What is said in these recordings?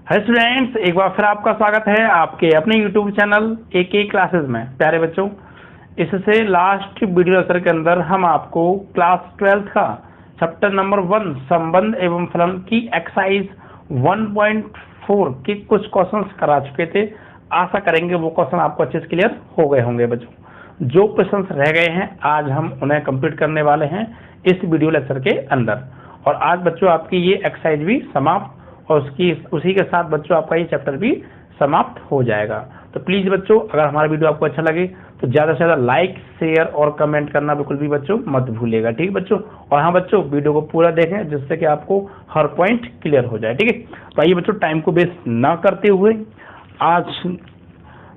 Hello students, एक बार फिर आपका स्वागत है आपके अपने यूट्यूब चैनल AK क्लासेस में। प्यारे बच्चों, इससे लास्ट वीडियो लेक्चर के अंदर हम आपको क्लास 12 का चैप्टर नंबर 1 संबंध एवं फलन की एक्सरसाइज 1.4 के कुछ क्वेश्चंस करा चुके थे। आशा करेंगे वो क्वेश्चन आपको अच्छे से क्लियर हो गए होंगे। बच्चों, जो क्वेश्चंस रह गए हैं आज हम उन्हें कंप्लीट करने वाले हैं इस वीडियो लेक्चर के अंदर। और आज बच्चों आपकी ये एक्सरसाइज भी समाप्त और उसी के साथ बच्चों आपका ये चैप्टर भी समाप्त हो जाएगा। तो प्लीज़ बच्चों, अगर हमारा वीडियो आपको अच्छा लगे तो ज़्यादा से ज़्यादा लाइक, शेयर और कमेंट करना बिल्कुल भी बच्चों मत भूलिएगा। ठीक है बच्चों। और हाँ बच्चों, वीडियो को पूरा देखें जिससे कि आपको हर पॉइंट क्लियर हो जाए। ठीक है। तो आइए बच्चों, टाइम को वेस्ट ना करते हुए आज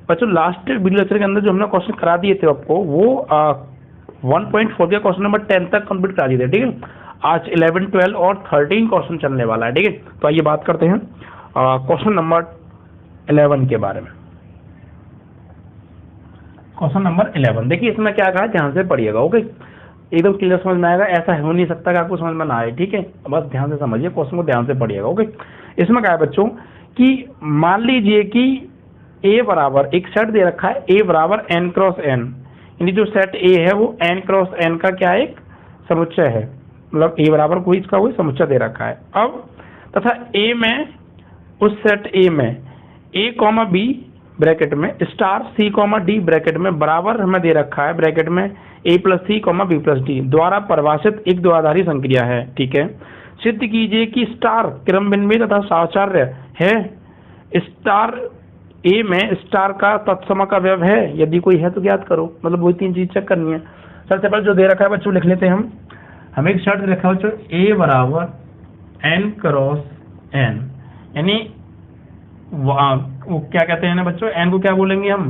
बच्चों लास्ट वीडियो लेक्चर के अंदर जो हमने क्वेश्चन करा दिए थे आपको वो 1.4 के क्वेश्चन नंबर 10 तक कंप्लीट करा दिए थे। ठीक है। आज 11, 12 और 13 क्वेश्चन चलने वाला है। ठीक है। तो आइए बात करते हैं क्वेश्चन नंबर 11 के बारे में। क्वेश्चन नंबर 11 देखिए, इसमें क्या कहा, ध्यान से पढ़िएगा। ओके, एकदम क्लियर समझ में आएगा। ऐसा हो नहीं सकता कि आपको समझ में ना आए। ठीक है, बस ध्यान से समझिए, क्वेश्चन को ध्यान से पढ़िएगा। ओके, इसमें क्या है बच्चों कि मान लीजिए कि ए बराबर एक सेट दे रखा है, ए बराबर n क्रॉस n, यानी जो सेट ए है वो n क्रॉस n का क्या एक समुच्चय है। मतलब ए बराबर कोई इसका कोई समुच्चय दे रखा है। अब तथा ए में, उस सेट ए में a कॉमा बी ब्रैकेट में star c comma d bracket में बराबर हमें दे रखा है ब्रैकेट में a plus C comma b plus d द्वारा परिभाषित एक द्विआधारी संक्रिया है। ठीक है। सिद्ध कीजिए कि स्टार क्रम विनिमय तथा साहचर्य है। स्टार ए में स्टार का तत्समक अवयव है, यदि कोई है तो ज्ञात करो। मतलब वही तीन चीज चेक करनी है। सबसे पहले जो दे रखा है बच्चों लिख लेते हैं हम। हमें एक शर्त लिखा है बच्चों, ए बराबर n क्रॉस n, यानी वो क्या कहते हैं ना बच्चों, n को क्या बोलेंगे हम,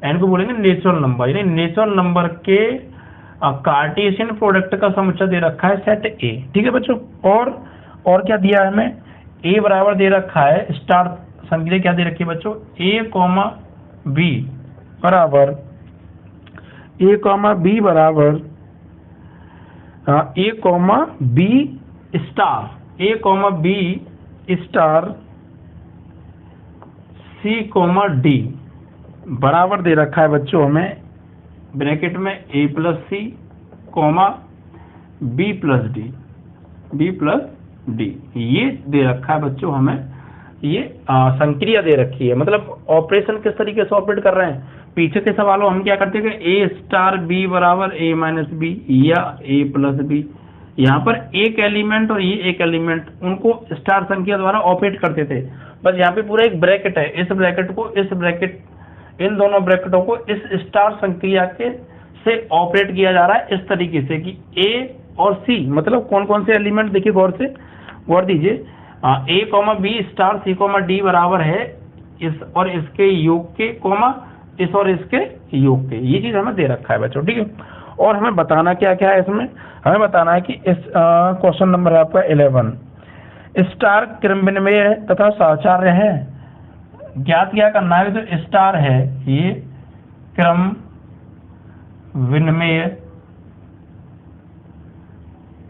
n को बोलेंगे नेचुरल नंबर, यानी नेचुरल नंबर के कार्टेशियन प्रोडक्ट का समुच्चय दे रखा है सेट ए। ठीक है बच्चों। और क्या दिया है हमें, a बराबर दे रखा है स्टार संक्रिया क्या दे रखी है बच्चों, a कॉमा बी बराबर a कॉमा बी बराबर a comma B star, a comma B star c comma D बराबर दे रखा है बच्चों हमें ब्रैकेट में a plus C comma b plus D, ये दे रखा है बच्चों हमें। ये संक्रिया दे रखी है। मतलब ऑपरेशन किस तरीके से ऑपरेट कर रहे हैं, पीछे के सवालों हम क्या करते हैं, ए स्टार बी बराबर ए माइनस बी या ए प्लस बी। यहाँ पर एक एलिमेंट और ये एक एलिमेंट, उनको स्टार संख्या द्वारा ऑपरेट करते थे। बस यहाँ पे पूरा एक ब्रैकेट है, इस ब्रैकेट को इस ब्रैकेट, इन दोनों ब्रैकेटों को इस स्टार संक्रिया के से ऑपरेट किया जा रहा है इस तरीके से कि ए और सी, मतलब कौन कौन से एलिमेंट, देखिए गौर दीजिए, ए comma B star c comma D बराबर है इस और इसके योग के कॉमा इस और इसके योग के। ये चीज हमें दे रखा है बच्चों। ठीक है। और हमें बताना क्या क्या है इसमें, हमें बताना है कि इस क्वेश्चन नंबर है आपका 11, स्टार क्रम विनिमय तथा साहचर्य है। ज्ञात क्या करना है, जो स्टार है ये क्रम विनिमय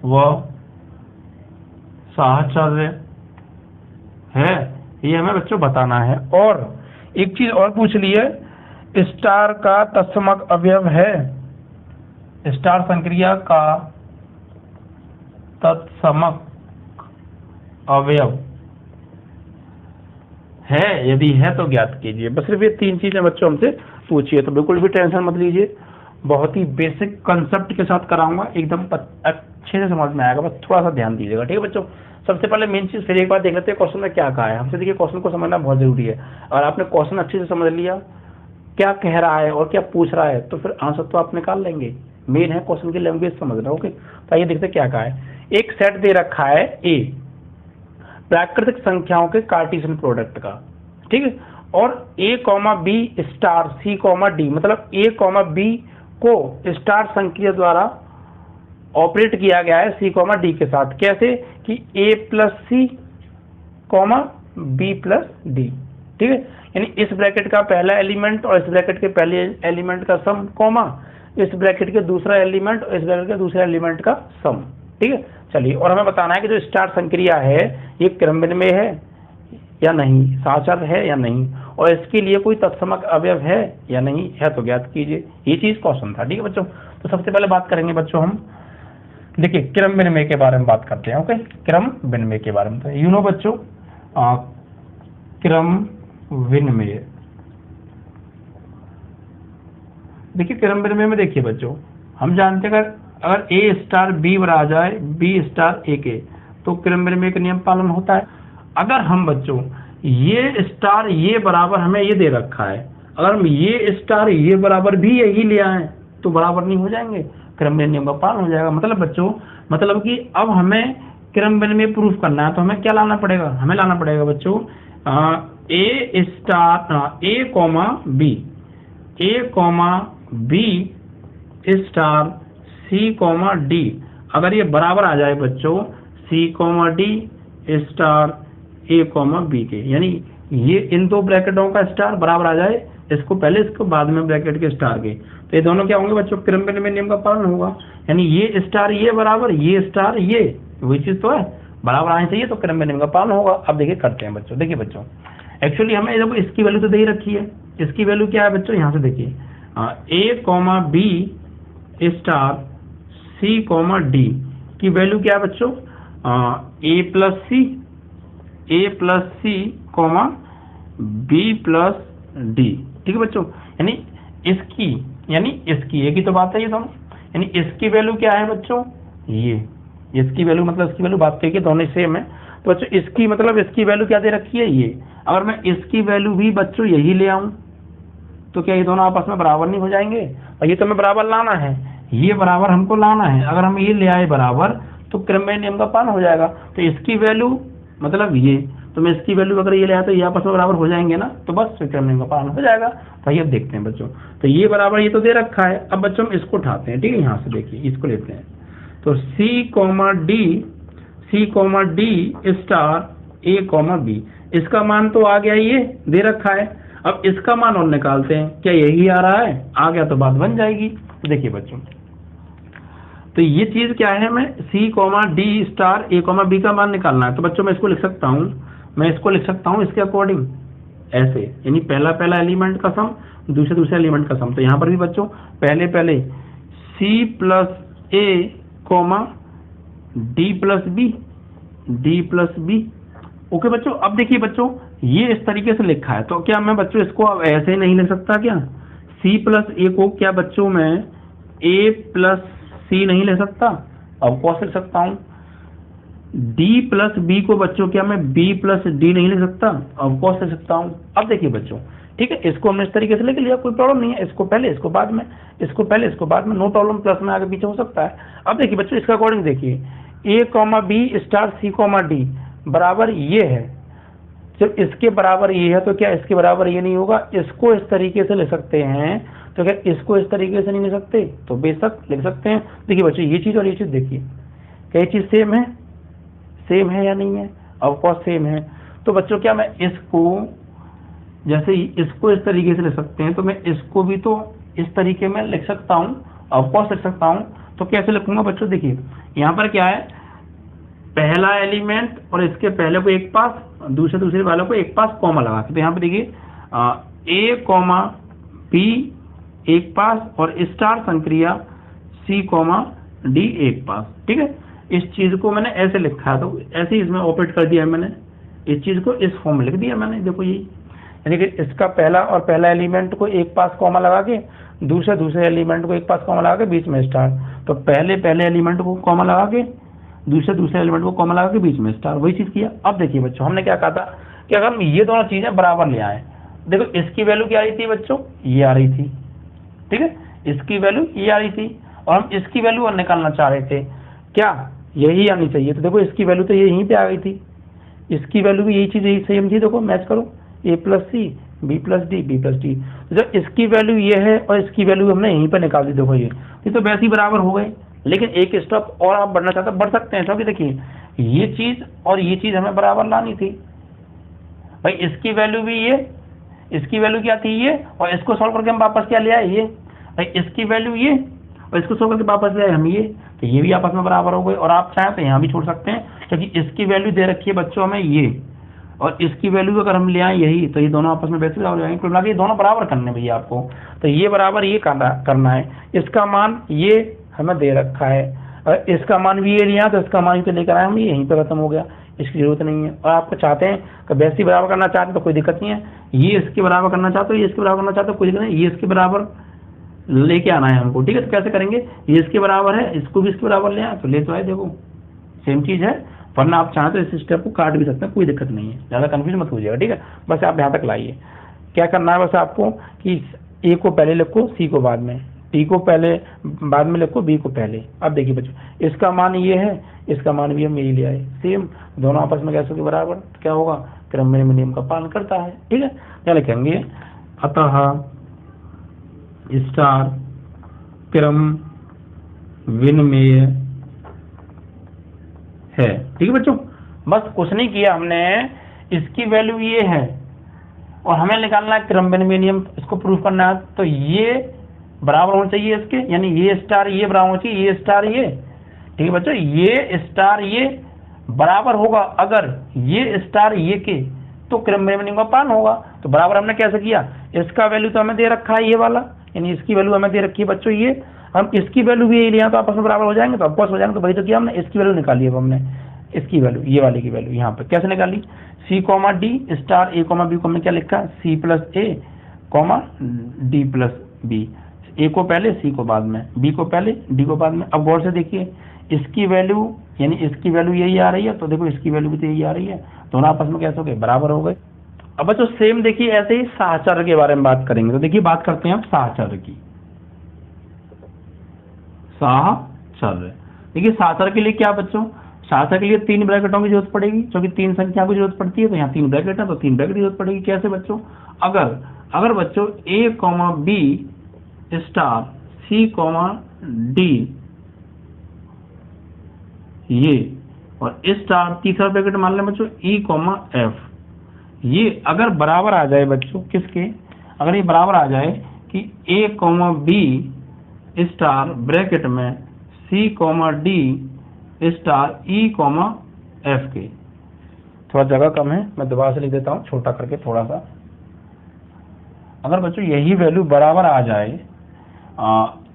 व साहचर्य है, ये हमें बच्चों बताना है। और एक चीज और पूछ ली है, स्टार का तत्समक अवयव है, स्टार संक्रिया का तत्समक अवयव है, यदि है तो ज्ञात कीजिए। बस सिर्फ ये तीन चीजें बच्चों हमसे पूछिए। तो बिल्कुल भी टेंशन मत लीजिए, बहुत ही बेसिक कंसेप्ट के साथ कराऊंगा, एकदम अच्छे से समझ में आएगा। बस थोड़ा सा ध्यान दीजिएगा। ठीक है बच्चों। सबसे पहले मेन चीज फिर एक बार देख लेते हैं क्वेश्चन में क्या कहा है हमसे। देखिए, क्वेश्चन को समझना बहुत जरूरी है। और आपने क्वेश्चन अच्छे से समझ लिया क्या कह रहा है और क्या पूछ रहा है, तो फिर आंसर तो आप निकाल लेंगे। मेन है क्वेश्चन की लैंग्वेज समझना। ओके, तो आइए देखते क्या कहा है। एक सेट दे रखा है ए प्राकृतिक संख्याओं के कार्टेशियन प्रोडक्ट का। ठीक है। और ए comma B star c comma D, मतलब ए कॉमा बी को स्टार संक्रिया द्वारा ऑपरेट किया गया है सी कॉमा डी के साथ। कैसे कि ए प्लस सी कॉमा बी प्लस डी। ठीक है। यानी इस ब्रैकेट का पहला एलिमेंट और इस ब्रैकेट के पहले एलिमेंट का सम कॉमा इस ब्रैकेट के दूसरा एलिमेंट और इस ब्रैकेट के दूसरे एलिमेंट का सम। ठीक है। चलिए, और हमें बताना है कि जो स्टार संक्रिया है ये क्रम विनिमय है, या नहीं, साचर है या नहीं, और इसके लिए कोई तत्समक अवयव है या नहीं है तो ज्ञात कीजिए। ये चीज क्वेश्चन था। ठीक है बच्चों, तो सबसे पहले बात करेंगे बच्चों हम, देखिए क्रम विनिमय के बारे में बात करते हैं। ओके, क्रम विनिमय के बारे में। तो यू नो बच्चों, क्रम विनिमय, देखिए क्रम विनिमय में देखिए बच्चों, हम जानते हैं अगर ए स्टार बी पर आ जाए, बी स्टार ए के, तो क्रम विनिमय का नियम पालन होता है। अगर हम बच्चों ये स्टार ये बराबर हमें ये दे रखा है, अगर हम ये स्टार ये बराबर भी यही ले आए तो बराबर नहीं हो जाएंगे, क्रम विनिमय नियम का पालन हो जाएगा। मतलब बच्चों, मतलब कि अब हमें क्रम विनिमय प्रूफ करना है तो हमें क्या लाना पड़ेगा, हमें लाना पड़ेगा बच्चों ए star A comma B, A comma B star c comma D, अगर ये बराबर आ जाए बच्चों सी कॉमा डी स्टार ए कॉमा बी के, यानी ये इन दो ब्रैकेटों का स्टार बराबर आ जाए, इसको पहले इसको बाद में ब्रैकेट के स्टार के, तो ये दोनों क्या होंगे बच्चों, क्रम विनिमय नियम का पालन होगा। यानी ये स्टार ये बराबर, ये स्टार ये, वही चीज तो है, बराबर आने चाहिए तो क्रम विनिमय का पालन होगा। अब देखिए करते हैं बच्चों, देखिए बच्चों एक्चुअली हमें देखो इसकी वैल्यू तो दे ही रखी है, इसकी वैल्यू क्या है बच्चों, यहाँ से देखिए ए comma B star c comma D की वैल्यू क्या है बच्चों, ए प्लस सी कॉमा बी प्लस डी। ठीक है बच्चों, यानी इसकी एक ही तो बात है ये दोनों, यानी इसकी वैल्यू क्या है बच्चों, ये इसकी वैल्यू मतलब इसकी वैल्यू बात करके दोनों सेम है। तो बच्चों इसकी मतलब इसकी वैल्यू क्या दे रखी है ये, अगर मैं इसकी वैल्यू भी बच्चों यही ले आऊं तो क्या ये दोनों आपस में बराबर नहीं हो जाएंगे, और ये तो हमें बराबर लाना है, ये बराबर हमको लाना है, अगर हम ये ले आए बराबर तो क्रम विनिमय नियम का पालन हो जाएगा। तो इसकी वैल्यू मतलब ये, तो मैं इसकी वैल्यू अगर ये ले आया तो ये आपस में बराबर हो जाएंगे ना, तो बस क्रम विनिमय का पालन हो जाएगा। तो ये अब देखते हैं बच्चों, तो ये बराबर ये तो दे रखा है, अब बच्चों हम इसको उठाते हैं। ठीक है, यहाँ से देखिए इसको लेते हैं, तो सी कॉमा डी स्टार ए कॉमा बी, इसका मान तो आ गया, ये दे रखा है, अब इसका मान और निकालते हैं, क्या यही आ रहा है, आ गया तो बात बन जाएगी। तो देखिए बच्चों, तो ये चीज क्या है, मैं सी कॉमा डी स्टार ए कॉमा बी का मान निकालना है, तो बच्चों मैं इसको लिख सकता हूँ, इसके अकॉर्डिंग ऐसे, यानी पहला एलिमेंट का सम, दूसरे एलिमेंट का सम। तो यहाँ पर भी बच्चों पहले C plus A comma D plus B. Okay बच्चों, अब देखिए बच्चों ये इस तरीके से लिखा है, तो क्या मैं बच्चों इसको अब ऐसे ही नहीं लिख सकता क्या, सी प्लस ए को क्या बच्चों मैं ए प्लस सी नहीं ले सकता, अब कौन लिख सकता हूँ, डी प्लस बी को बच्चों क्या मैं बी प्लस डी नहीं ले सकता, अब कौन लिख सकता हूँ। अब देखिए बच्चों, ठीक है, इसको हमने इस तरीके से लिख लिया, कोई प्रॉब्लम नहीं है, इसको पहले इसको बाद में, इसको पहले इसको बाद में, नो प्रॉब्लम, प्लस में आगे पीछे हो सकता है। अब देखिए बच्चों इसका अकॉर्डिंग देखिए, ए comma B star c comma D बराबर ये है, जब इसके बराबर ये है तो क्या इसके बराबर ये नहीं होगा, इसको इस तरीके से ले सकते हैं, तो क्या इसको इस तरीके से नहीं ले सकते, तो बेशक लिख सकते हैं। देखिए बच्चों ये चीज और ये चीज देखिए, क्या ये चीज सेम है या नहीं है, ऑफ कोर्स सेम है। तो बच्चों क्या मैं इसको जैसे इसको इस तरीके से लिख सकते हैं, तो मैं इसको भी तो इस तरीके में लिख सकता हूँ, ऑफ कोर्स लिख सकता हूँ। तो कैसे लिखूंगा बच्चों, देखिए यहाँ पर क्या है, पहला एलिमेंट और इसके पहले को एक पास, दूसरे वालों को एक पास कॉमा लगा के, तो यहाँ पे देखिए ए कॉमा बी एक पास और स्टार संक्रिया सी कॉमा डी एक पास। ठीक है, इस चीज को मैंने ऐसे लिखा है, तो ऐसे ही इसमें ऑपरेट कर दिया है मैंने, इस चीज को इस फॉर्म में लिख दिया मैंने। देखो यही, यानी कि इसका पहला एलिमेंट को एक पास कॉमा लगा के, दूसरे एलिमेंट को एक पास कॉमा लगा के, बीच में स्टार, तो पहले एलिमेंट को कॉमा लगा के, दूसरे एलिमेंट को कॉमा लगा के, बीच में स्टार, वही चीज किया। अब देखिए बच्चों हमने क्या कहा था कि अगर हम ये दोनों चीजें बराबर ले आए, देखो इसकी वैल्यू क्या आ रही थी बच्चों, ये आ रही थी, ठीक है, इसकी वैल्यू ये आ रही थी, और हम इसकी वैल्यू और निकालना चाह रहे थे, क्या यही आनी चाहिए, तो देखो इसकी वैल्यू तो ये यहीं पे आ गई थी, इसकी वैल्यू भी यही चीज यही सेम थी, देखो मैच करो, A plus C B plus D, जब इसकी वैल्यू ये है और इसकी वैल्यू हमने यहीं पर निकाल दी, देखो ये तो वैसे ही बराबर हो गए। लेकिन एक स्टेप और आप बढ़ना चाहते बढ़ सकते हैं, क्योंकि देखिए ये चीज और ये चीज हमें बराबर लानी थी भाई, इसकी वैल्यू भी ये, इसकी वैल्यू क्या थी ये, और इसको सॉल्व करके हम वापस क्या ले आए ये, भाई इसकी वैल्यू ये और इसको सॉल्व करके वापस ले आए हम ये, तो ये भी आपस में बराबर हो गए। और आप चाहें तो यहाँ भी छोड़ सकते हैं, क्योंकि इसकी वैल्यू दे रखी है बच्चों हमें ये, और इसकी वैल्यू अगर हम ले आए यही, तो ये दोनों आपस में वैसे हो जाएंगे। कुल मिला के ये दोनों बराबर करने भैया आपको, तो ये बराबर ये करना है। इसका मान ये हमें दे रखा है, और इसका मान भी ये लिया, तो इसका मान तो लेकर आए हम, ये यहीं पे खत्म हो गया, इसकी जरूरत नहीं है। और आपको चाहते हैं कि वैसे ही बराबर करना चाहते हैं तो कोई दिक्कत नहीं है, ये इसके बराबर करना चाहते हो, ये इसके बराबर करना चाहते हो, कोई दिक्कत नहीं, ये इसके बराबर लेके आना है हमको, ठीक है। तो कैसे करेंगे, ये इसके बराबर है, इसको भी इसके बराबर ले आए तो ले तो आए, देखो सेम चीज है। वरना आप चाहें तो इस स्टेप को काट भी सकते हैं, कोई दिक्कत नहीं है, ज़्यादा कंफ्यूज मत हो जाएगा, ठीक है। बस आप यहाँ तक लाइए। क्या करना है बस आपको कि ए को पहले लिखो, सी को बाद में, टी को पहले बाद में लिखो, बी को पहले। अब देखिए बच्चों, इसका मान ये है, इसका मान भी हम यही ले आए, सेम, दोनों आपस में कैसे बराबर, तो क्या होगा, क्रम विनिमय नियम का पालन करता है, ठीक है। क्या लिखेंगे, अतः स्टार क्रम विनिमय है, ठीक है बच्चों। बस कुछ नहीं किया हमने, इसकी वैल्यू ये है और हमें निकालना है क्रम विनिमय नियम, इसको प्रूफ करना है। तो ये बराबर होना चाहिए इसके, यानी ये स्टार ये बराबर होना चाहिए, ये स्टार ये, ठीक है बच्चों। ये स्टार ये बराबर होगा अगर ये स्टार ये के, तो क्रम विनिमय नियम का पालन होगा। तो बराबर हमने कैसे किया, इसका वैल्यू तो हमें दे रखा है ये वाला, यानी इसकी वैल्यू हमें दे रखी है बच्चों ये, हम इसकी वैल्यू भी यही लिया तो आपस में बराबर हो जाएंगे, तो ऑफकोर्स हो जाएंगे। तो वही तो किया हमने, इसकी वैल्यू निकाली। अब हमने इसकी वैल्यू, ये वाले की वैल्यू यहाँ पे कैसे निकाली, सी कॉमा डी स्टार ए कॉमा बी को हमने क्या लिखा, सी plus A comma D plus B, ए को पहले सी को बाद में, बी को पहले डी को बाद में। अब गौर से देखिए, इसकी वैल्यू यानी इसकी वैल्यू यही आ रही है, तो देखो इसकी वैल्यू भी तो यही आ रही है, दोनों आपस में कैसे हो गए, बराबर हो गए। अब बच्चों सेम देखिए ऐसे ही साहचर्य के बारे में बात करेंगे। तो देखिए बात करते हैं अब साहचर्य की। साहचर्य, देखिए साहचर्य के लिए क्या बच्चों, साहचर्य के लिए 3 ब्रैकेटों की जरूरत पड़ेगी, क्योंकि 3 संख्या की जरूरत पड़ती है, तो यहाँ 3 ब्रैकेट है तो 3 ब्रैकेट की जरूरत पड़ेगी। कैसे बच्चों, अगर बच्चों ए comma B star c comma D ये, और स्टार तीसरा ब्रैकेट मान लें बच्चों ई कॉमा एफ, ये अगर बराबर आ जाए बच्चों किसके, अगर ये बराबर आ जाए कि ए कॉमा बी स्टार ब्रैकेट में सी कॉमा डी स्टार ई कॉमा एफ के, थोड़ा जगह कम है मैं दोबारा से लिख देता हूँ छोटा करके थोड़ा सा। अगर बच्चों यही वैल्यू बराबर आ जाए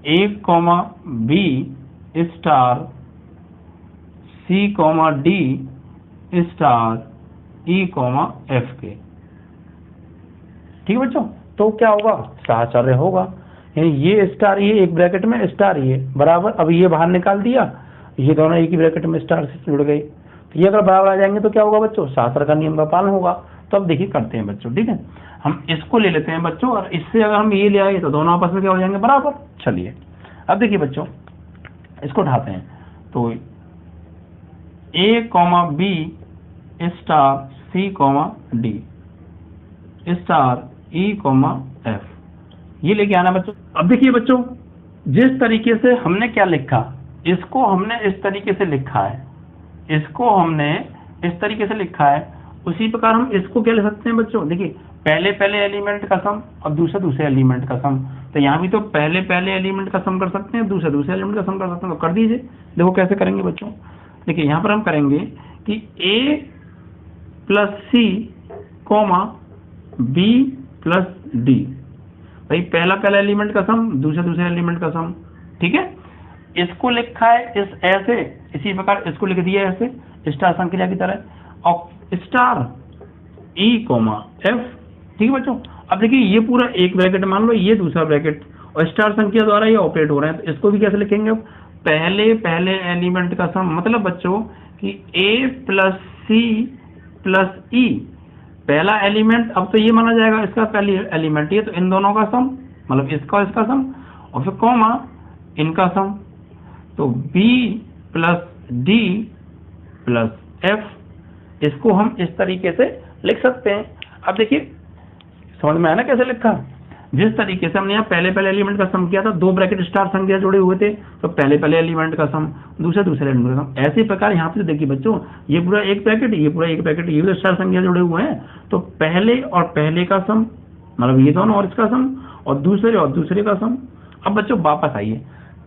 ए comma B star c comma D star ई कॉमा एफ के, ठीक है बच्चों, तो क्या होगा, साहचर्य होगा। यानी ये स्टार ये एक ब्रैकेट में स्टार ये बराबर, अब ये बाहर निकाल दिया, ये दोनों एक ही ब्रैकेट में स्टार से जुड़ गए, तो ये अगर बराबर आ जाएंगे तो क्या होगा बच्चों, साहचर्य का नियम का पालन होगा। तो अब देखिए करते हैं बच्चों, ठीक है, हम इसको ले लेते हैं बच्चों, और इससे अगर हम ये ले आए तो दोनों आपस में क्या हो जाएंगे, बराबर। चलिए अब देखिए बच्चों, इसको उठाते हैं, तो ए comma B star c comma D star ई कॉमा एफ, ये लेके आना बच्चों। अब देखिए बच्चों, जिस तरीके से हमने क्या लिखा, इसको हमने इस तरीके से लिखा है, इसको हमने इस तरीके से लिखा है, उसी प्रकार हम इसको क्या ले सकते हैं बच्चों, देखिए पहले एलिमेंट का सम और दूसरे एलिमेंट का सम, तो यहाँ भी तो पहले एलिमेंट का सम कर सकते हैं, दूसरे एलिमेंट का सम कर सकते हैं, तो कर दीजिए। देखो कैसे करेंगे बच्चों, देखिए यहाँ पर हम करेंगे कि ए प्लस सी कॉमा बी प्लस डी, भाई पहला एलिमेंट का सम दूसरे एलिमेंट का सम, ठीक है। इसको लिखा है इस ऐसे, इसी प्रकार इसको लिख दिया ऐसे स्टार संख्या की तरह, और स्टार ई कॉमा एफ, ठीक है बच्चों। अब देखिए ये पूरा एक ब्रैकेट मान लो, ये दूसरा ब्रैकेट, और स्टार संख्या द्वारा ये ऑपरेट हो रहे हैं, तो इसको भी कैसे लिखेंगे, पहले एलिमेंट का सम, मतलब बच्चों कि ए प्लस सी प्लस ई, पहला एलिमेंट, अब तो ये माना जाएगा इसका पहली एलिमेंट ये, तो इन दोनों का सम, मतलब इसका और इसका सम, और फिर कॉमा इनका सम, तो b plus D plus F, इसको हम इस तरीके से लिख सकते हैं। अब देखिए समझ में आया ना कैसे लिखा, जिस तरीके से हमने यहाँ पहले एलिमेंट का सम किया था, 2 ब्रैकेट स्टार संख्या जुड़े हुए थे, तो पहले एलिमेंट का सम दूसरे एलिमेंट का सम, ऐसे प्रकार यहाँ पे देखिए बच्चों, ये पूरा एक ब्रैकेट, ये पूरा एक ब्रैकेट, ये भी स्टार संख्या जुड़े हुए हैं, तो पहले का सम मतलब ये दोनों और इसका सम, और दूसरे का सम। अब बच्चों वापस आइए,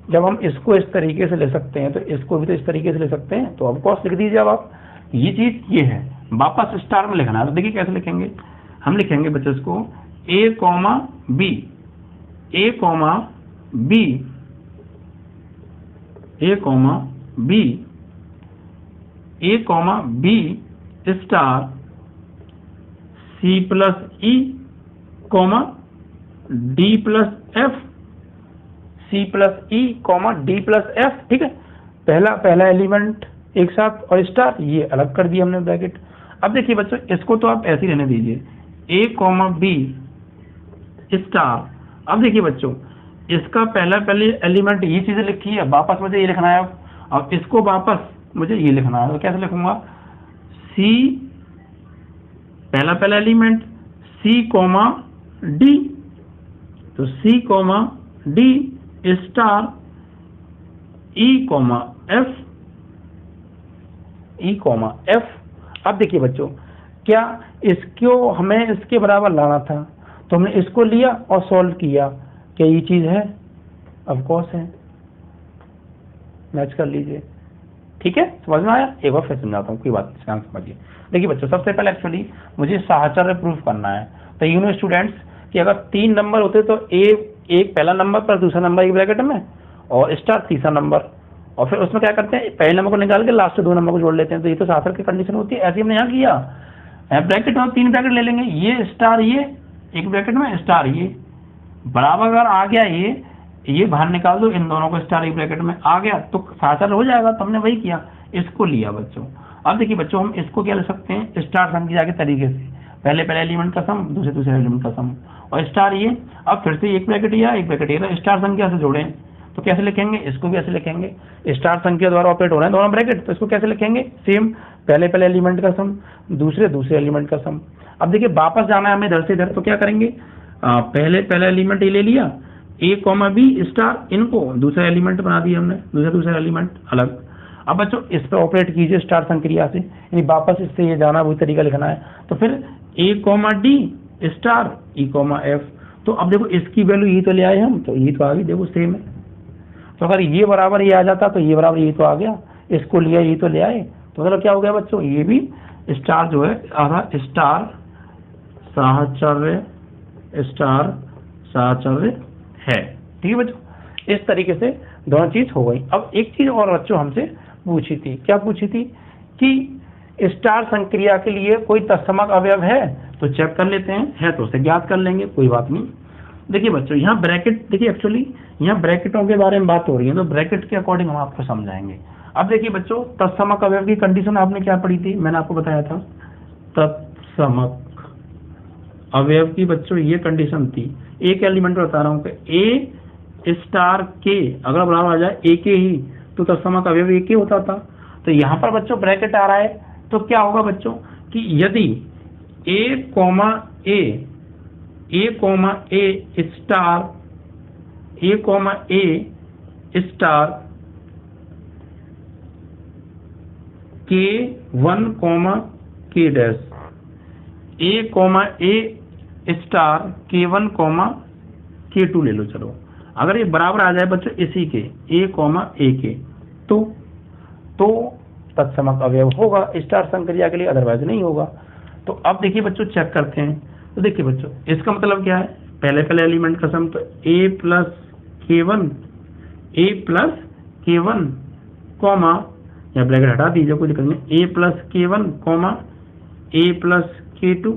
जब हम इसको इस तरीके से ले सकते हैं तो इसको भी तो इस तरीके से ले सकते हैं, तो ऑफ कोर्स लिख दीजिए। अब आप ये चीज ये है, वापस स्टार में लिखना है। तो देखिए कैसे लिखेंगे, हम लिखेंगे बच्चों इसको A comma B, A comma B, A comma B, A comma B star C plus E comma D plus F, C plus E comma D plus F. ठीक है, पहला एलिमेंट एक साथ और स्टार, ये अलग कर दिया हमने ब्रैकेट। अब देखिए बच्चों इसको तो आप ऐसे ही रहने दीजिए, ए कॉमा बी स्टार। अब देखिए बच्चों इसका पहले एलिमेंट ये चीजें लिखी है, वापस मुझे ये लिखना है। अब इसको वापस मुझे ये लिखना है, तो कैसे लिखूंगा, सी पहला एलिमेंट सी कॉमा डी, तो सी कॉमा डी स्टार ई कॉमा एफ, ई कॉमा एफ। अब देखिए बच्चों क्या इसको हमें इसके बराबर लाना था, तो हमने इसको लिया और सॉल्व किया, क्या ये चीज है, ऑफ कोर्स है, मैच कर लीजिए। ठीक है, समझ में आया? एक बार फिर समझाता हूँ, कोई बात नहीं, ध्यान समझिए। देखिए बच्चों सबसे पहले एक्चुअली मुझे साहचर्य प्रूफ करना है। तो यू नो स्टूडेंट्स कि अगर 3 नंबर होते तो एक पहला नंबर पर दूसरा नंबर एक ब्रैकेट में और स्टार तीसरा नंबर, और फिर उसमें क्या करते हैं पहले नंबर को निकाल के लास्ट 2 नंबर को जोड़ लेते हैं। तो ये तो साहचर्य की कंडीशन होती है, ऐसे हमने यहाँ किया। ब्रैकेट में 3 ब्रैकेट ले लेंगे, ये स्टार ये एक ब्रैकेट में, स्टार ये बराबर अगर आ गया, ये बाहर निकाल दो, इन दोनों को स्टार एक ब्रैकेट में आ गया तो साहचर्य हो जाएगा। तो हमने वही किया, इसको लिया बच्चों। अब देखिए बच्चों हम इसको क्या ले सकते हैं, स्टार संख्या के तरीके से, पहले एलिमेंट का सम, दूसरे एलिमेंट का सम और स्टार ये। अब फिर से एक ब्रैकेट या एक ब्रैकेट ये स्टार संख्या से जोड़ें, तो कैसे लिखेंगे, इसको भी ऐसे लिखेंगे, स्टार संख्या द्वारा ऑपरेट हो रहे हैं दोनों ब्रैकेट, तो इसको कैसे लिखेंगे, सेम पहले एलिमेंट का सम, दूसरे एलिमेंट का सम। अब देखिए वापस जाना है हमें इधर से इधर, तो क्या करेंगे, पहला एलिमेंट ये ले लिया ए कॉमा बी स्टार, इनको दूसरा एलिमेंट बना दिया हमने, दूसरा एलिमेंट अलग। अब बच्चों इस पर ऑपरेट कीजिए स्टार संक्रिया से, यानी वापस इससे ये जाना वही तरीका लिखना है। तो फिर ए कॉमा डी स्टार ई कॉमा एफ। तो अब देखो इसकी वैल्यू ये तो ले आए हम, तो ये तो आ गई, देखो सेम है। तो अगर ये बराबर ये आ जाता तो ये बराबर ये तो आ गया, इसको लिया ये तो ले आए, तो मतलब क्या हो गया बच्चों, ये भी स्टार जो है आधा स्टार साहचर्य है। ठीक है बच्चों, इस तरीके से दोनों चीज हो गई। अब एक चीज और बच्चों हमसे पूछी थी, क्या पूछी थी कि स्टार संक्रिया के लिए कोई तत्समक अवयव है, तो चेक कर लेते हैं, है तो उसे ज्ञात कर लेंगे, कोई बात नहीं। देखिए बच्चों यहाँ ब्रैकेट, देखिए एक्चुअली यहाँ ब्रैकेटों के बारे में बात हो रही है, तो ब्रैकेट के अकॉर्डिंग हम आपको समझाएंगे। अब देखिए बच्चों तत्समक अवयव की कंडीशन आपने क्या पढ़ी थी, मैंने आपको बताया था तत्समक अवयव की बच्चों ये कंडीशन थी, एक एलिमेंट बता रहा हूँ कि ए स्टार के अगर बराबर आ जाए ए के ही, तो तत्समक अवयव ए के होता था। तो यहाँ पर बच्चों ब्रैकेट आ रहा है, तो क्या होगा बच्चों कि यदि ए कॉमा ए स्टार के 1 कॉमा के डैश, ए कॉमा ए स्टार के 1 कॉमा के 2 ले लो, चलो अगर ये बराबर आ जाए बच्चों इसी के ए कॉमा ए के, तो तत्समक अवयव होगा स्टार संक्रिया के लिए, अदरवाइज नहीं होगा। तो अब देखिए बच्चों चेक करते हैं, तो देखिए बच्चों इसका मतलब क्या है, पहले एलिमेंट का सम, तो ए प्लस के वन कॉमा, या ब्रैकेट हटा दीजिए कोई दिक्कत नहीं, ए प्लस के 1 कॉमा ए प्लस के 2।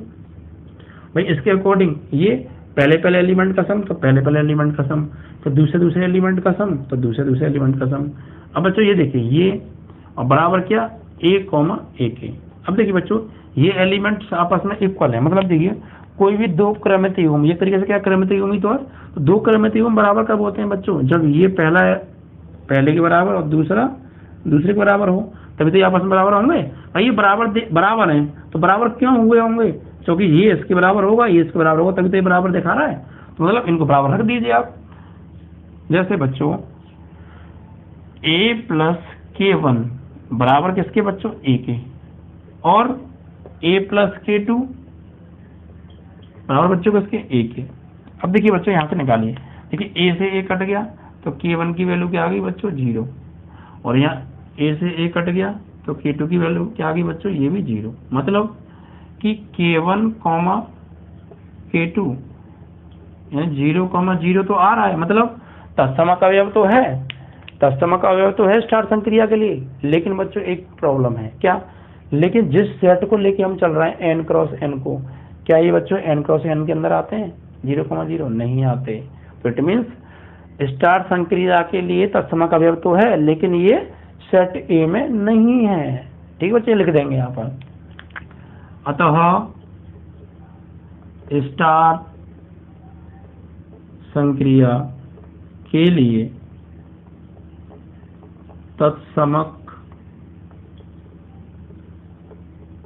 भाई इसके अकॉर्डिंग ये पहले एलिमेंट का सम, तो पहले एलिमेंट का सम, तो दूसरे एलिमेंट का सम, तो दूसरे एलिमेंट का सम। अब बच्चों ये देखिए ये और बराबर क्या ए कॉमा ए के। अब देखिए बच्चों ये एलिमेंट्स आपस में इक्वल है, मतलब देखिए कोई भी 2 क्रमित युग्म, ये तरीके से क्या क्रमित युग्म, तो 2 क्रमित युग्म बराबर कब होते हैं बच्चों, जब ये पहले के बराबर और दूसरे के बराबर हो, तभी तो ये आपस में बराबर होंगे। भाई ये बराबर हैं, तो बराबर क्यों हुए होंगे, क्योंकि ये इसके बराबर होगा, ये इसके बराबर होगा, तभी तो ये बराबर दिखा रहा है। तो मतलब इनको बराबर रख दीजिए आप। जैसे बच्चों a प्लस के 1 बराबर किसके बच्चों, a के, और a प्लस के 2 बराबर बच्चों किसके, a के। अब देखिए बच्चों यहाँ से निकालिए, देखिए a से a कट गया, तो k1 की वैल्यू क्या आ गई बच्चों 0, और यहाँ a से a कट गया तो K2 की वैल्यू क्या आ गई बच्चों, ये भी 0, मतलब कि K1 K2 0,0 तो आ रहा है, मतलब तत्समक अवयव तो है, तत्समक अवयव तो है स्टार संक्रिया के लिए। लेकिन बच्चों एक प्रॉब्लम है, क्या, लेकिन जिस सेट को लेके हम चल रहे हैं n क्रॉस n को, क्या ये बच्चों n क्रॉस n के अंदर आते हैं 0,0? नहीं आते। तो इट मीन्स स्टार संक्रिया के लिए तत्समक अवयव तो है, लेकिन ये सेट ए में नहीं है। ठीक बच्चे, लिख देंगे यहाँ पर। अतः स्टार संक्रिया के लिए तत्समक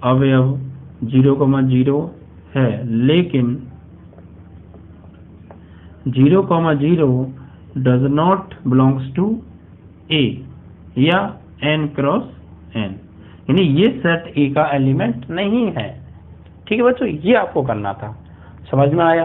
अवयव 0,0 है, लेकिन 0,0 डज नॉट बिलोंग्स टू ए या n क्रॉस n, यानी ये सेट ए का एलिमेंट नहीं है। ठीक है बच्चों, ये आपको करना था, समझ में आया।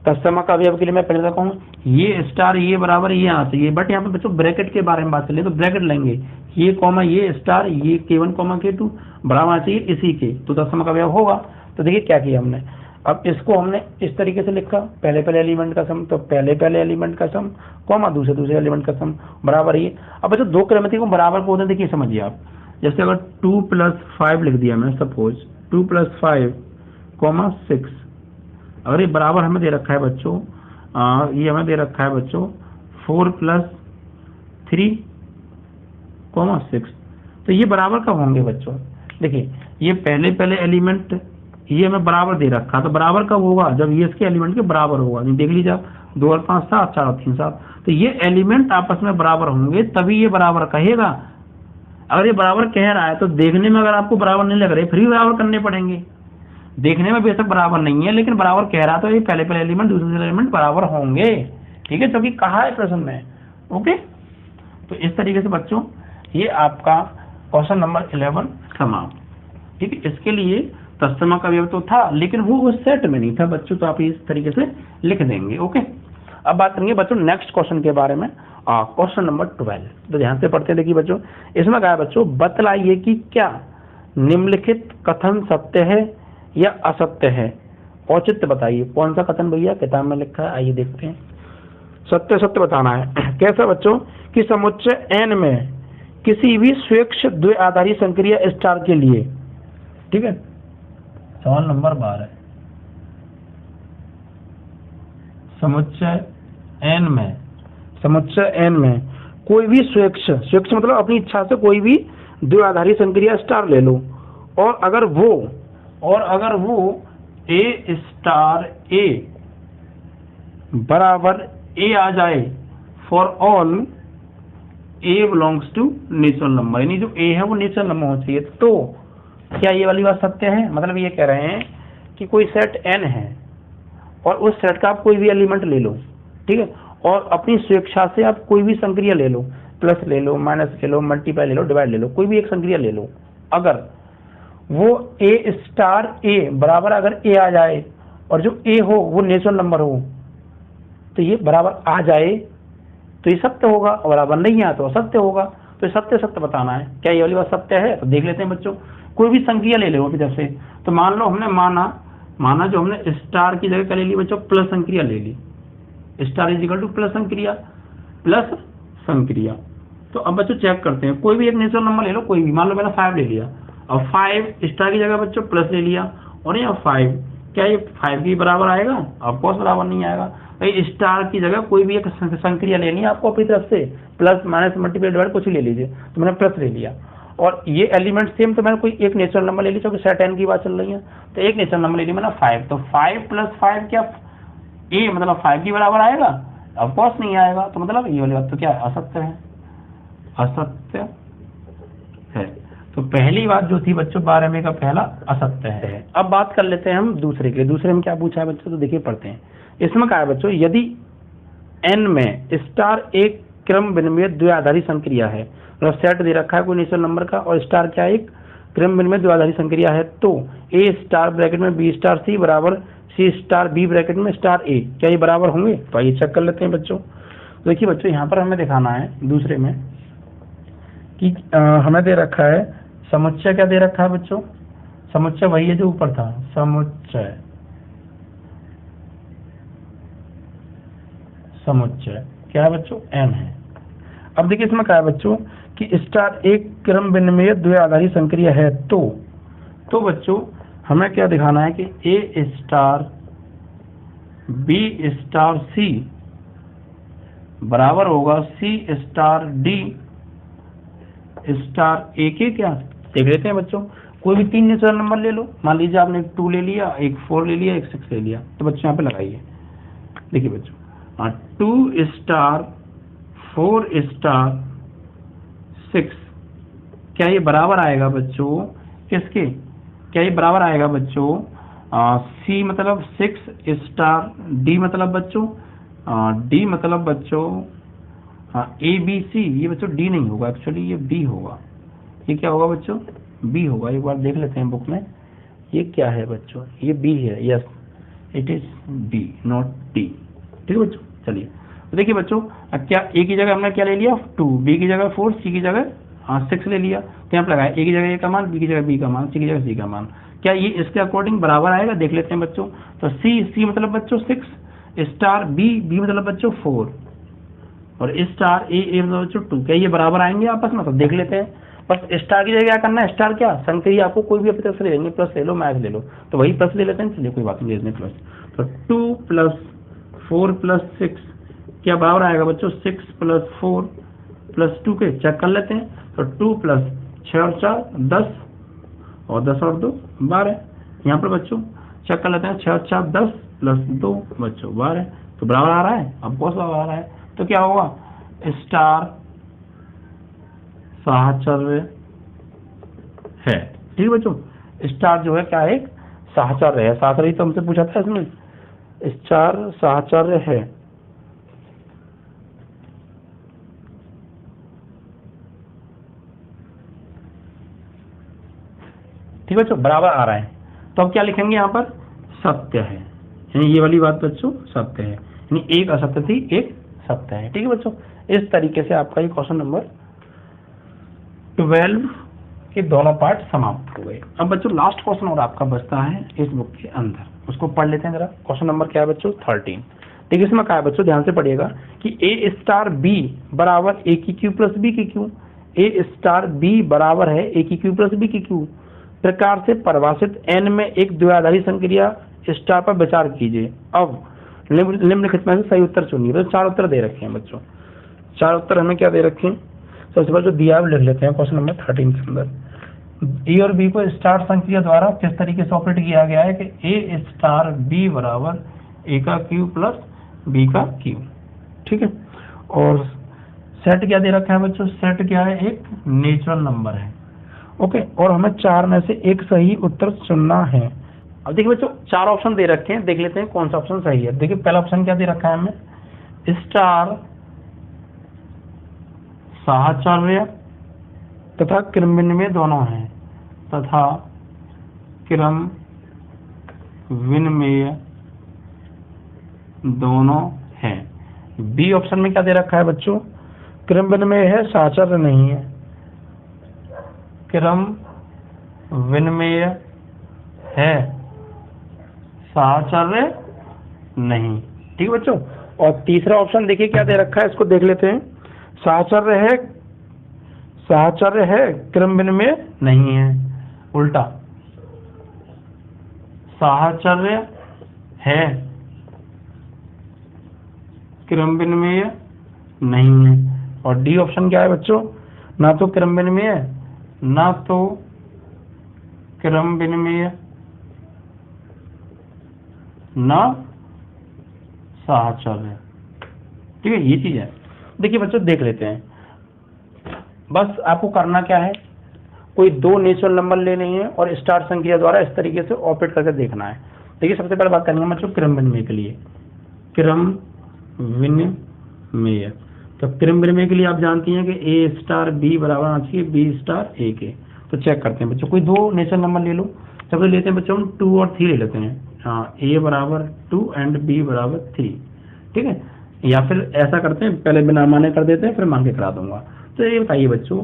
तत्समक अवयव के लिए मैं पहले तक कहूँ ये स्टार ये बराबर ये यहाँ से ये, बट यहाँ पे बच्चों ब्रैकेट के बारे में बात चले तो ब्रैकेट लेंगे, ये कॉमा ये स्टार ये K1 K2 बराबर चाहिए इसी के, तो तत्समक अवयव होगा। तो देखिए क्या किया हमने, अब इसको हमने इस तरीके से लिखा, पहले एलिमेंट का सम, तो पहले एलिमेंट का सम कॉमा दूसरे एलिमेंट का सम बराबर ये। अब बच्चों दो क्रमिति को बराबर को होते देखिए, समझिए आप, जैसे अगर 2 + 5 लिख दिया मैंने, सपोज 2 + 5, 6, अगर ये बराबर हमें दे रखा है बच्चों, ये हमें दे रखा है बच्चों 4 + 3, 6, तो ये बराबर कब होंगे बच्चों? देखिए ये पहले एलिमेंट ये हमें बराबर दे रखा, तो बराबर कब होगा? जब ये इसके एलिमेंट के बराबर होगा। देख लीजिए आप, 2 और 5 7, 4 और 3 7, तो ये एलिमेंट आपस में बराबर होंगे तभी ये बराबर कहेगा। अगर ये बराबर कह रहा है तो देखने में अगर आपको बराबर नहीं लग रहे फिर भी बराबर करने पड़ेंगे। देखने में बेशक बराबर नहीं है लेकिन बराबर कह रहा तो ये पहले एलिमेंट दूसरे एलिमेंट बराबर होंगे। ठीक है, क्योंकि कहा है प्रश्न में। ओके, तो इस तरीके से बच्चों ये आपका क्वेश्चन नंबर 11 समाप्त। ठीक है, इसके लिए तत्समक अवयव तो था लेकिन वो उस सेट में नहीं था बच्चों, तो आप इस तरीके से लिख देंगे। ओके, अब बात करेंगे बच्चों नेक्स्ट क्वेश्चन के बारे में, क्वेश्चन नंबर 12। तो ध्यान से पढ़ते हैं। देखिए बच्चों, इसमें कहा है बच्चों, बतलाइए कि क्या निम्नलिखित कथन सत्य है या असत्य है, औचित्य बताइए। कौन सा कथन भैया किताब में लिखा है, आइए देखते हैं। सत्य बताना है। कैसा बच्चों कि समुच्चय n में किसी भी स्वेच्छ द्विआधारी संक्रिया स्टार के लिए, ठीक है, सवाल नंबर 12, समुच्चय n में कोई भी स्वेच्छ मतलब अपनी इच्छा से कोई भी द्विआधारी संक्रिया स्टार ले लो, और अगर वो a स्टार a बराबर a आ जाए for all a belongs to natural number, यानी जो a है वो नेचुरल नंबर होना चाहिए। तो क्या ये वाली बात सत्य है? मतलब ये कह रहे हैं कि कोई सेट n है और उस सेट का आप कोई भी एलिमेंट ले लो, ठीक है, और अपनी स्वेच्छा से आप कोई भी संक्रिया ले लो, प्लस ले लो, माइनस ले लो, मल्टीप्लाई ले लो, डिवाइड ले लो, कोई भी एक संक्रिया ले लो। अगर वो a स्टार a बराबर अगर a आ जाए और जो a हो वो नेचुरल नंबर हो, तो ये बराबर आ जाए तो ये सत्य होगा, और बराबर नहीं आया तो असत्य होगा। तो सत्य बताना है। क्या ये वाली बात सत्य है? तो देख लेते हैं बच्चों। कोई भी संक्रिया ले लो अपनी तरफ से। तो मान लो हमने माना जो हमने स्टार की जगह क्या ले ली बच्चों, प्लस संक्रिया ले ली। Star is equal to plus संक्रिया। तो अब बच्चों चेक करते हैं, कोई भी एक नेचुरल नंबर ले लो, कोई भी, मान लो मैंने 5 ले लिया, और 5 स्टार की जगह बच्चों प्लस ले लिया, और यहाँ 5, क्या ये 5 के बराबर आएगा? ऑफकोर्स बराबर नहीं आएगा। भाई स्टार की जगह कोई भी एक संक्रिया लेनी है आपको अपनी तरफ से, प्लस माइनस मल्टीप्लाई डिवाइड कुछ ही ले लीजिए। तो मैंने प्लस ले लिया, और ये एलिमेंट सेम, तो मैंने कोई एक नेचुरल नंबर ले लिया, क्योंकि सेट n की बात चल रही है, तो एक नेचुरल नंबर ले लिया मैंने 5। तो 5 + 5 क्या a मतलब 5 के बराबर आएगा? ऑफकोर्स नहीं आएगा। तो मतलब ये वाली बात तो क्या असत्य है। तो पहली बात जो थी बच्चों 12वें का पहला असत्य है। अब बात कर लेते हैं हम दूसरे के। दूसरे में क्या पूछा है बच्चों, तो देखिए पढ़ते हैं। इसमें क्या है बच्चों, यदि n में स्टार एक क्रम विनिमय द्विआधारी संक्रिया है, मतलब सेट दे रखा है कोई नेचुरल नंबर का, और स्टार क्या एक क्रम विनिमय द्विआधारी संक्रिया है, तो a स्टार ब्रैकेट में b स्टार c बराबर c स्टार b ब्रैकेट में स्टार a, क्या ये बराबर होंगे? तो आइए चेक कर लेते हैं बच्चों। तो देखिए बच्चों, यहाँ पर हमें दिखाना है दूसरे में कि हमें दे रखा है समुच्चय क्या दे रखा है बच्चों, समुच्चय वही है जो ऊपर था, समुच्चय समुच्चय क्या है बच्चों, n है। अब देखिए इसमें क्या है बच्चों कि स्टार एक क्रम विनिमय द्विआधारी संक्रिया है, तो बच्चों हमें क्या दिखाना है कि a star b star c बराबर होगा c star d star a के, क्या देख लेते हैं बच्चों। कोई भी 3 नेचुरल नंबर ले लो, मान लीजिए आपने एक 2 ले लिया, एक 4 ले लिया, एक 6 ले लिया, तो बच्चों यहाँ पे लगाइए। देखिए बच्चों 2 स्टार 4 स्टार 6, क्या ये बराबर आएगा बच्चों किसके, क्या ये बराबर आएगा बच्चों C मतलब 6 स्टार D मतलब बच्चों D मतलब बच्चों ABC, ये बच्चों D नहीं होगा एक्चुअली, ये B होगा। ये क्या होगा बच्चों, B होगा। एक बार देख लेते हैं बुक में, ये क्या है बच्चों, ये B है, yes it is B not D। ठीक है बच्चों, चलिए तो देखिए बच्चों क्या A की जगह हमने क्या ले लिया 2, B की जगह 4, C की जगह 6 ले लिया, तो यहाँ पर लगाया A की जगह A का मान, B की जगह B का मान, C की जगह C का मान। क्या ये इसके अकॉर्डिंग बराबर आएगा, देख लेते हैं बच्चों। तो C मतलब बच्चों 6 स्टार B मतलब बच्चों 4 और स्टार A मतलब बच्चों 2, क्या ये बराबर आएंगे आपस में, तो देख लेते हैं। बस स्टार की जगह क्या करना है, स्टार क्या संक्रिया आपको कोई भी अपनी तरफ से ले लेंगे, प्लस ले लो मैक्स ले लो, तो वही प्लस ले लेते हैं, चलिए कोई बात नहीं, ले लेते हैं प्लस। तो 2 प्लस 4 प्लस 6 क्या बराबर आएगा बच्चों 6 प्लस 4 प्लस 2 के, चेक कर लेते हैं। तो 2 प्लस 6 और 4 10 और 10 और 2 12, यहाँ पर बच्चों चेक कर लेते हैं, 6 और 4 10 प्लस 2 बच्चों 12, तो बराबर आ रहा है। अब कौन सा बराबर आ रहा है, तो क्या होगा स्टार साहचर्य है। ठीक है बच्चों, स्टार जो है क्या है, एक साहचर्य है, साहचर्य तो हमसे पूछा था इसमें, स्टार साहचर्य है। ठीक है बच्चों, बराबर आ रहा है, तो अब क्या लिखेंगे यहाँ पर, सत्य है, यानी ये वाली बात बच्चों सत्य है, यानी एक असत्य थी एक सत्य है। ठीक है बच्चों, इस तरीके से आपका ये क्वेश्चन नंबर 12 के दोनों पार्ट समाप्त हो गए। अब बच्चों लास्ट क्वेश्चन और आपका बचता है इस बुक के अंदर, उसको पढ़ लेते हैं जरा। क्वेश्चन नंबर क्या है बच्चों 13। ठीक है, इसमें क्या है बच्चों, ध्यान से पढ़िएगा कि A स्टार B बराबर A की क्यू प्लस B की क्यू, A स्टार B बराबर है A की क्यू प्लस B की क्यू प्रकार से परिभाषित n में एक द्विआधारी संक्रिया स्टार पर विचार कीजिए। अब निम्नलिखित में से सही उत्तर चुनिए। तो 4 उत्तर दे रखे हैं बच्चों, 4 उत्तर हमें क्या दे रखे हैं, सबसे पहले जो दिया है लिख लेते हैं क्वेश्चन नंबर 13 के अंदर। ए और बी को स्टार संक्रिया द्वारा किस तरीके से ऑपरेट किया गया है कि ए स्टार बी बराबर ए का क्यू प्लस बी का क्यू। ठीक है, और सेट क्या दे रखा है बच्चों, सेट क्या है, एक नेचुरल नंबर है। ओके, और हमें 4 में से एक सही उत्तर चुनना है। अब देखिए बच्चों 4 ऑप्शन दे रखे हैं, देख लेते हैं कौन सा ऑप्शन सही है। देखिए पहला ऑप्शन क्या दे रखा है हमें, स्टार साहचर्य तथा क्रम विनिमय दोनों हैं, तथा क्रम विनिमय दोनों हैं। बी ऑप्शन में क्या दे रखा है बच्चों, क्रम विनिमय है साहचर्य नहीं है, क्रम विनिमय है साहचर्य नहीं। ठीक है बच्चों, और तीसरा ऑप्शन देखिए क्या दे रखा है, इसको देख लेते हैं। साहचर्य है क्रम विनिमय नहीं है, उल्टा साहचर्य है क्रम विनिमय नहीं है। और डी ऑप्शन क्या है बच्चों, ना तो क्रम विनिमय ना तो क्रम विनिमय ना साहचर्य। ठीक है, ये चीज है। देखिए बच्चों देख लेते हैं, बस आपको करना क्या है, कोई 2 नेचुरल नंबर लेने हैं और स्टार संक्रिया द्वारा इस तरीके से ऑपरेट करके देखना है। देखिए सबसे पहले बात करनी है बच्चों क्रम विनिमय के लिए, क्रम विनिमय। तो क्रम विनिमय के लिए आप जानती हैं कि ए स्टार बी बराबर आना चाहिए बी स्टार ए के। तो चेक करते हैं बच्चों, कोई 2 नेचुरल नंबर ले लो। सबसे लेते हैं बच्चों हम 2 और 3 ले लेते हैं। हाँ, ए बराबर 2 एंड बी बराबर 3। ठीक है, या फिर ऐसा करते हैं पहले बिना माने कर देते हैं फिर मान के करा दूंगा। तो ये बताइए बच्चों,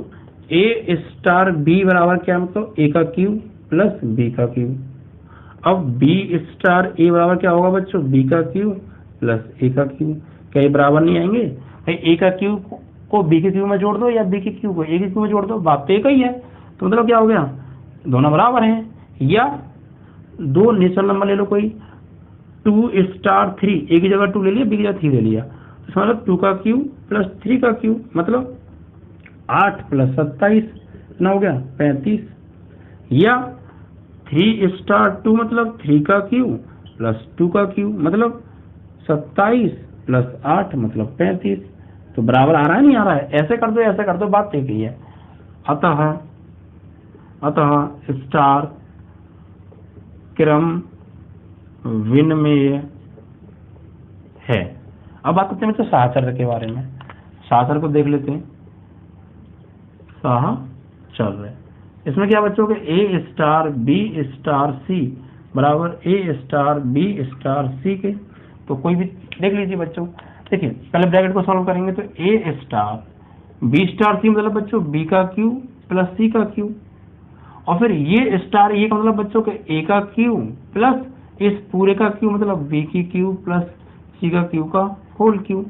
ए स्टार बी बराबर क्या, मतलब ए का क्यूब प्लस बी का क्यूब। अब बी स्टार ए बराबर क्या होगा बच्चों, बी का क्यूब प्लस ए का क्यूब। क्या ये बराबर नहीं आएंगे भाई, ए का क्यूब को बी के क्यूब में जोड़ दो या बी के क्यूब को ए के क्यूब में जोड़ दो, बात तो एक ही है। तो मतलब क्या हो गया, दोनों बराबर हैं। या दो नेचुरल नंबर ले लो कोई, 2 स्टार 3, ए की जगह 2 ले लिया, बी की जगह 3 ले लिया, तो मतलब 2 का क्यूब प्लस 3 का क्यूब, मतलब 8 प्लस 27 कितना हो गया, 35। या 3 स्टार 2 मतलब 3 का क्यूब प्लस 2 का क्यूब, मतलब 27 प्लस 8 मतलब 35। तो बराबर आ रहा है नहीं आ रहा है, ऐसे कर दो ऐसे कर दो, बात एक ही है। अतः स्टार क्रम विनिमेय है। अब बात करते हैं बच्चों साहचर्य के बारे में। साहचर्य को देख लेते हैं। साहचर्य इसमें क्या बच्चों के, ए स्टार बी स्टार सी बराबर ए स्टार बी स्टार सी के। तो कोई भी देख लीजिए बच्चों, देखिए पहले ब्रैकेट को सॉल्व करेंगे तो ए स्टार बी स्टार सी मतलब बच्चों बी का क्यूब प्लस सी का क्यूब, और फिर ये स्टार ये का मतलब बच्चों के ए का क्यूब प्लस इस पूरे का क्यूब मतलब बी की क्यूब प्लस सी का क्यूब का होल क्यूब।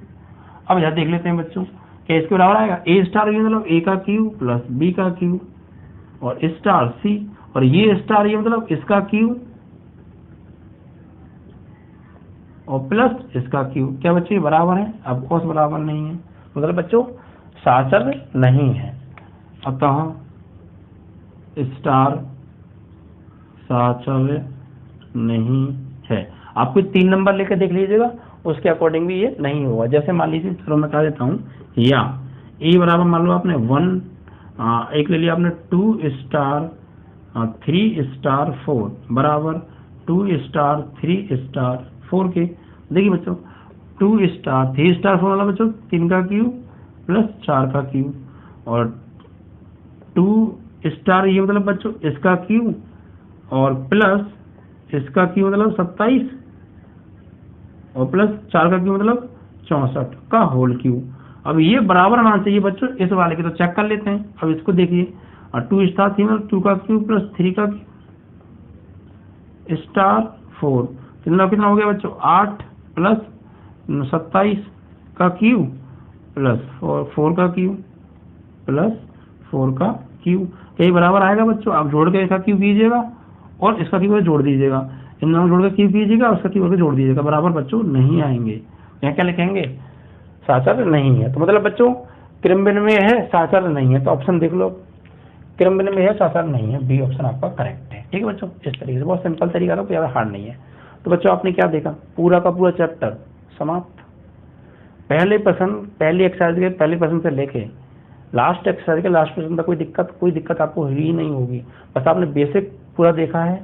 अब यहां देख लेते हैं बच्चों, क्या इसके बराबर आएगा, ए स्टार ये मतलब ए का क्यूब प्लस बी का क्यूब और स्टार सी, और ये स्टार ये मतलब इसका क्यूब और प्लस इसका क्यूब। क्या बच्चों ये बराबर है, अब कोस बराबर नहीं है, मतलब बच्चों साहचर्य नहीं है। अतः स्टार साहचर्य नहीं है। आपको 3 नंबर लेकर देख लीजिएगा, उसके अकॉर्डिंग भी ये नहीं होगा। जैसे मान लीजिए, चलो मैं कह देता हूँ, या ए बराबर मान लो आपने 1 एक ले लिया आपने 2 स्टार 3 स्टार 4 बराबर 2 स्टार 3 स्टार 4 के। देखिए बच्चों 2 स्टार 3 स्टार 4 वाला बच्चों 3 का क्यूब प्लस 4 का क्यूब, और 2 स्टार ये मतलब बच्चों इसका क्यूब और प्लस इसका क्यूब मतलब 27 और प्लस 4 का क्यूब मतलब 64 का होल क्यूब। अब ये बराबर आना चाहिए बच्चों इस वाले के, तो चेक कर लेते हैं। अब इसको देखिए, और 2 स्टार 3 मतलब 2 का क्यूब प्लस 3 का स्टार 4 कितना हो गया बच्चों, 8 प्लस 27 का क्यूब प्लस 4 का क्यूब प्लस 4 का क्यूब। यही बराबर आएगा बच्चों। आप जोड़ के इसका क्यूब कीजिएगा और इसका क्यूब जोड़ दीजिएगा, इन दोनों जोड़ के क्यूब कीजिएगा और उसका क्यूब जोड़ दीजिएगा, बराबर बच्चों नहीं आएंगे। यहाँ क्या लिखेंगे, साहचर्य नहीं है। तो मतलब बच्चों क्रम विनिमय है, साहचर्य नहीं है। तो ऑप्शन देख लो, क्रम विनिमय है, साहचर्य नहीं है, बी ऑप्शन आपका करेक्ट है। ठीक है बच्चों, इस तरीके से बहुत सिंपल तरीका था, कोई ज़्यादा हार्ड नहीं है। तो बच्चों आपने क्या देखा, पूरा का पूरा चैप्टर समाप्त। पहले प्रश्न, पहली एक्सरसाइज के पहले प्रश्न से लेके लास्ट एक्सरसाइज के लास्ट प्रश्न तक कोई दिक्कत आपको ही नहीं होगी। बस आपने बेसिक पूरा देखा है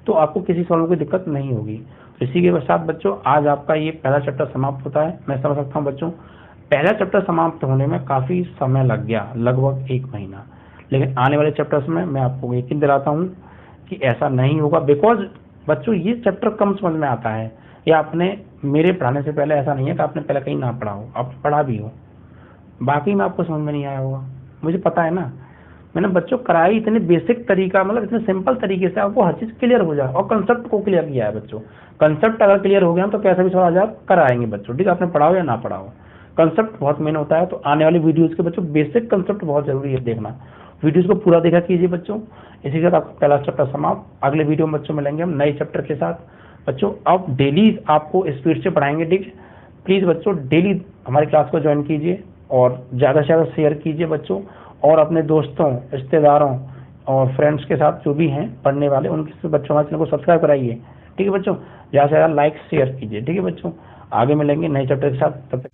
तो आपको किसी सवाल की दिक्कत नहीं होगी। तो इसी के साथ बच्चों आज आपका ये पहला चैप्टर समाप्त होता है। मैं समझ सकता हूँ बच्चों पहला चैप्टर समाप्त होने में काफ़ी समय लग गया, लगभग 1 महीना, लेकिन आने वाले चैप्टर्स में मैं आपको यकीन दिलाता हूँ कि ऐसा नहीं होगा। बिकॉज बच्चों ये चैप्टर कम समझ में आता है, या आपने मेरे पढ़ाने से पहले ऐसा नहीं है कि आपने पहले कहीं ना पढ़ा हो, आपने पढ़ा भी हो, बाकी में आपको समझ में नहीं आया होगा, मुझे पता है ना। मैंने बच्चों कराई इतने बेसिक तरीका, मतलब इतने सिंपल तरीके से आपको हर चीज़ क्लियर हो जाए, और कंसेप्ट को क्लियर किया है बच्चों। कंसेप्ट अगर क्लियर हो गया तो कैसे भी सवाल आप कराएंगे बच्चों, ठीक है, आपने पढ़ाओ या ना पढ़ाओ, कंसेप्ट बहुत मेन होता है। तो आने वाली वीडियोस के बच्चों बेसिक कंसेप्ट बहुत जरूरी है देखना, वीडियोस को पूरा देखा कीजिए बच्चों। इसी के साथ आपका पहला चैप्टर समाप्त। अगले वीडियो में बच्चों मिलेंगे हम नए चैप्टर के साथ। बच्चों अब डेली आपको स्पीड से पढ़ाएंगे, ठीक है। प्लीज़ बच्चों डेली हमारी क्लास को ज्वाइन कीजिए और ज़्यादा से ज़्यादा शेयर कीजिए बच्चों, और अपने दोस्तों, रिश्तेदारों और फ्रेंड्स के साथ जो भी हैं पढ़ने वाले, उनके बच्चों हमारे चैनल को सब्सक्राइब कराइए, ठीक है बच्चों। ज़्यादा से ज़्यादा लाइक शेयर कीजिए, ठीक है बच्चों। आगे मिलेंगे नए चैप्टर के साथ, तब तक